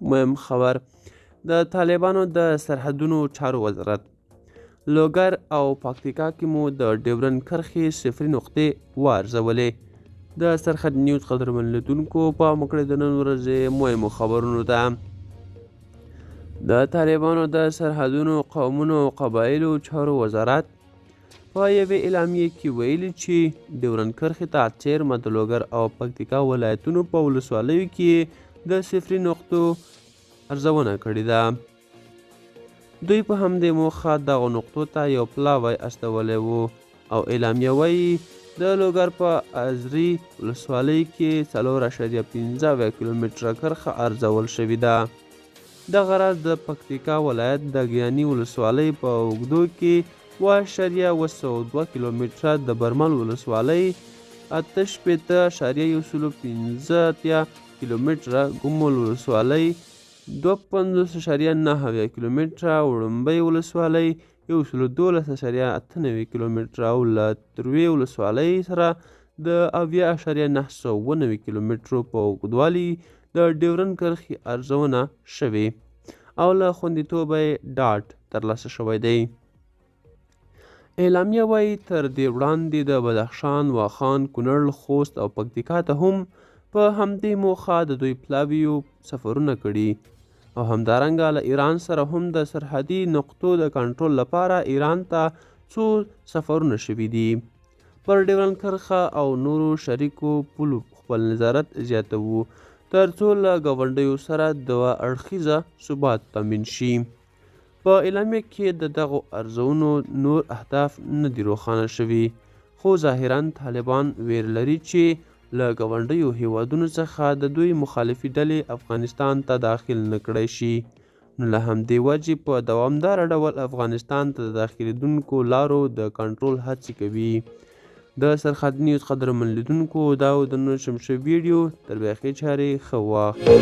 مهم خبر د طالبانو د سرحدونو چارو وزارت لوګر او پکتیکا کې مو د ډیورن کرښې صفري نقطې وارزولې. د سرحد نیوز قدرمن لیدونکو پام وکړئ د نن ورځې مهمو خبرونو ته. د طالبانو د سرحدونو قومونو او قبایلو چارو وزارت په یوې اعلامیې کې ویلي چې ډیورن کرښې ته څیرمه د لوګر او پکتیکا ولایتونو په ولسوالیو کې د صفري نقطو ارزونه کړې ده. دوی په همدې موخه دغو نقطو ته یو پلاوی استولی و او اعلامیه وایي د لوګر په ازري ولسوالۍ کې 4.15 کیلومتره کرښه ارزول شوې ده. دغه راز د پکتیکا ولایت د ګیاني ولسوالۍ په اوږدو کې 2.202 کیلومتره، د برمل ولسوالۍ 8.115 کیلومتره، ګومل ولسوالۍ 250.9 کیلومتره، وړومبۍ ولسوالۍ 112.98 کیلومتره او له تروې ولسوالۍ سره د 80.990 کیلومترو په اوږدوالي د ډیورن کرښې ارزونه شوې او له خوندیتوبه یې ډاډ ترلاسه شوی دی. اعلامیه وایي تر دې وړاندې د بدخشان، واخان، کونړ، خوست او پکتیکا ته هم په همدې موخه د دوی پلاویو سفرونه کړي او همدارنګه له ایران سره هم د سرحدي نقطو د کنټرول لپاره ایران ته څو سفرونه شوي دي. پر ډیورن کرښه او نورو شریکو پولو خپل نظارت زیاتوو تر څو له ګاونډیو سره دوه اړخیزه ثبات تامین شي. په اعلامیه کې د دغو ارزونو نور اهداف نه دي روښانه شوي، خو ظاهراً طالبان ویر لري چې له ګاونډیو هیوادونو څخه د دوی مخالفې ډلې افغانستان ته داخل نه کړی شي، نو له همدې وجې په دوامداره ډول افغانستان ته د داخلېدونکو لارو د کنټرول هڅې کوي. د سرحد نیوز قدرمن لیدونکو دا و د نن شمشه ویډیو تر بیاقي چارې ښه واخلئ.